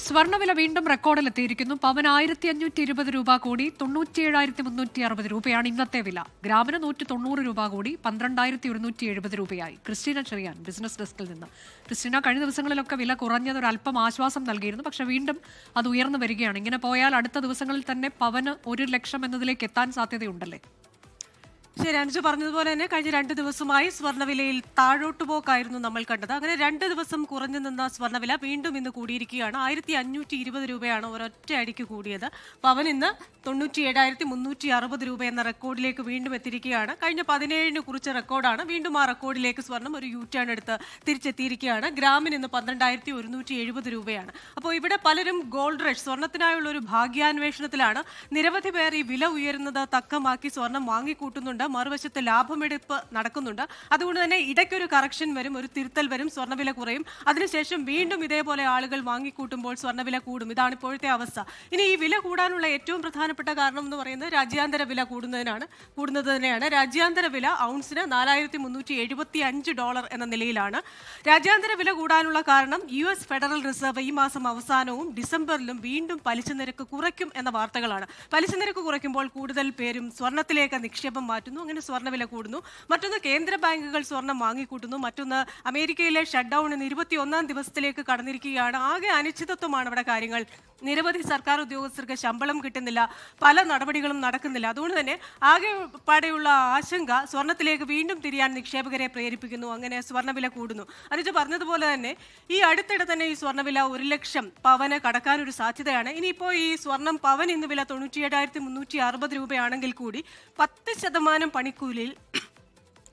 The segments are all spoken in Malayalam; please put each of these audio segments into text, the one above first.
സ്വർണ്ണവില വീണ്ടും റെക്കോർഡിലെത്തിയിരിക്കുന്നു. പവന് 1520 രൂപ കൂടി 97,360 രൂപയാണ് ഇന്നത്തെ വില. ഗ്രാമിന് 190 രൂപ കൂടി 12,170 രൂപയായി. ക്രിസ്റ്റീന ചെറിയാൻ, ബിസിനസ് ഡെസ്കിൽ നിന്ന്. ക്രിസ്റ്റീന, കഴിഞ്ഞ ദിവസങ്ങളിലൊക്കെ വില കുറഞ്ഞത് ഒരു അല്പം ആശ്വാസം നൽകിയിരുന്നു. പക്ഷെ വീണ്ടും അത് ഉയർന്നു വരികയാണ്. ഇങ്ങനെ പോയാൽ അടുത്ത ദിവസങ്ങളിൽ തന്നെ പവന് 1 ലക്ഷം എന്നതിലേക്ക് എത്താൻ സാധ്യതയുണ്ടല്ലേ? ശരി, അനുജ പറഞ്ഞതുപോലെ തന്നെ കഴിഞ്ഞ 2 ദിവസമായി സ്വർണ്ണവിലയിൽ താഴോട്ടുപോക്കായിരുന്നു നമ്മൾ കണ്ടത്. അങ്ങനെ 2 ദിവസം കുറഞ്ഞു നിന്ന സ്വർണ്ണവില വീണ്ടും ഇന്ന് കൂടിയിരിക്കുകയാണ്. 1520 രൂപയാണ് ഒരൊറ്റ അടിക്ക് കൂടിയത്. പവൻ ഇന്ന് 97,360 രൂപ എന്ന റെക്കോർഡിലേക്ക് വീണ്ടും എത്തിയിരിക്കുകയാണ്. കഴിഞ്ഞ 17-ന് കുറിച്ച റെക്കോർഡാണ്. വീണ്ടും ആ റെക്കോർഡിലേക്ക് സ്വർണം ഒരു യു-ടേൺ എടുത്ത് തിരിച്ചെത്തിയിരിക്കുകയാണ്. ഗ്രാമിന് ഇന്ന് 12,170 രൂപയാണ്. അപ്പോൾ ഇവിടെ പലരും ഗോൾഡ് റഷ്, സ്വർണത്തിനായുള്ള ഒരു ഭാഗ്യാന്വേഷണത്തിലാണ്. നിരവധി പേർ ഈ വില ഉയരുന്നത് തക്കമാക്കി സ്വർണം വാങ്ങിക്കൂട്ടുന്നുണ്ട്. മറുവശത്ത് ലാഭമെടുപ്പ് നടക്കുന്നുണ്ട്. അതുകൊണ്ട് തന്നെ ഇടയ്ക്കൊരു കറക്ഷൻ വരും, ഒരു തിരുത്തൽ വരും, സ്വർണ്ണവില കുറയും. അതിനുശേഷം വീണ്ടും ഇതേപോലെ ആളുകൾ വാങ്ങിക്കൂട്ടുമ്പോൾ സ്വർണ്ണവില കൂടും. ഇതാണ് ഇപ്പോഴത്തെ അവസ്ഥ. ഇനി ഈ വില കൂടാനുള്ള ഏറ്റവും പ്രധാനപ്പെട്ട കാരണം എന്ന് പറയുന്നത് രാജ്യാന്തര വില കൂടുന്നത് തന്നെയാണ്. രാജ്യാന്തര വില ഔൺസിന് $4,375 എന്ന നിലയിലാണ്. രാജ്യാന്തര വില കൂടാനുള്ള കാരണം US ഫെഡറൽ റിസർവ് ഈ മാസം അവസാനവും ഡിസംബറിലും വീണ്ടും പലിശ നിരക്ക് കുറയ്ക്കും എന്ന വാർത്തകളാണ്. പലിശ നിരക്ക് കുറയ്ക്കുമ്പോൾ കൂടുതൽ പേരും സ്വർണ്ണത്തിലേക്ക് നിക്ഷേപം മാറ്റുന്നു. അങ്ങനെ സ്വർണ്ണവില കൂടുന്നു. മറ്റൊന്ന്, കേന്ദ്ര ബാങ്കുകൾ സ്വർണം വാങ്ങിക്കൂട്ടുന്നു. മറ്റൊന്ന്, അമേരിക്കയിലെ ഷട്ട് ഡൗൺ ഇന്ന് 21ാം ദിവസത്തിലേക്ക് കടന്നിരിക്കുകയാണ്. ആകെ അനിശ്ചിതത്വമാണ് ഇവിടെ കാര്യങ്ങൾ. നിരവധി സർക്കാർ ഉദ്യോഗസ്ഥർക്ക് ശമ്പളം കിട്ടുന്നില്ല, പല നടപടികളും നടക്കുന്നില്ല. അതുകൊണ്ട് തന്നെ ആകെ പാടെയുള്ള ആശങ്ക സ്വർണത്തിലേക്ക് വീണ്ടും തിരിയാൻ നിക്ഷേപകരെ പ്രേരിപ്പിക്കുന്നു. അങ്ങനെ സ്വർണ്ണവില കൂടുന്നു. അനുജ പറഞ്ഞതുപോലെ തന്നെ ഈ അടുത്തിടെ തന്നെ ഈ സ്വർണ്ണവില 1 ലക്ഷം പവന് കടക്കാനൊരു സാധ്യതയാണ്. ഇനിയിപ്പോൾ ഈ സ്വർണം പവൻ ഇന്ന് വില 97,360 രൂപയാണെങ്കിൽ കൂടി 10% പണിക്കൂലിയിൽ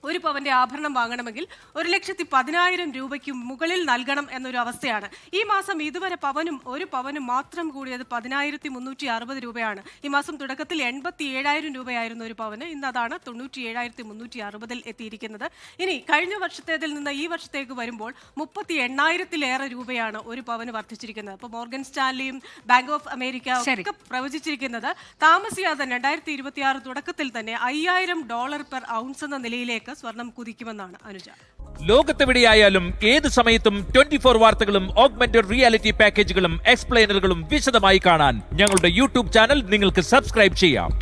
ഒരു പവന്റെ ആഭരണം വാങ്ങണമെങ്കിൽ 1,10,000 രൂപയ്ക്ക് മുകളിൽ നൽകണം എന്നൊരു അവസ്ഥയാണ്. ഈ മാസം ഇതുവരെ ഒരു പവനും മാത്രം കൂടിയത് 10,360 രൂപയാണ്. ഈ മാസം തുടക്കത്തിൽ 87,000 രൂപയായിരുന്നു ഒരു പവന്. ഇന്ന് അതാണ് 97,360 എത്തിയിരിക്കുന്നത്. ഇനി കഴിഞ്ഞ വർഷത്തേതിൽ നിന്ന് ഈ വർഷത്തേക്ക് വരുമ്പോൾ 38,000-ലേറെ രൂപയാണ് ഒരു പവന് വർദ്ധിച്ചിരിക്കുന്നത്. അപ്പോൾ മോർഗൻ സ്റ്റാൻലിയും ബാങ്ക് ഓഫ് അമേരിക്ക ഒക്കെ പ്രവചിച്ചിരിക്കുന്നത് താമസിയാതെ 2026 തുടക്കത്തിൽ തന്നെ $5,000 പെർ ഔൺസ് എന്ന നിലയിലേക്ക് സ്വർണം കുതിക്കുമെന്നാണ് അനുജ. ലോകത്തെവിടെയായാലും ഏത് സമയത്തും 24 വാർത്തകളും ഓഗ്മെന്റഡ് റിയാലിറ്റി പാക്കേജുകളും എക്സ്പ്ലെയിനറുകളും വിശദമായി കാണാൻ ഞങ്ങളുടെ യൂട്യൂബ് ചാനൽ നിങ്ങൾക്ക് സബ്സ്ക്രൈബ് ചെയ്യാം.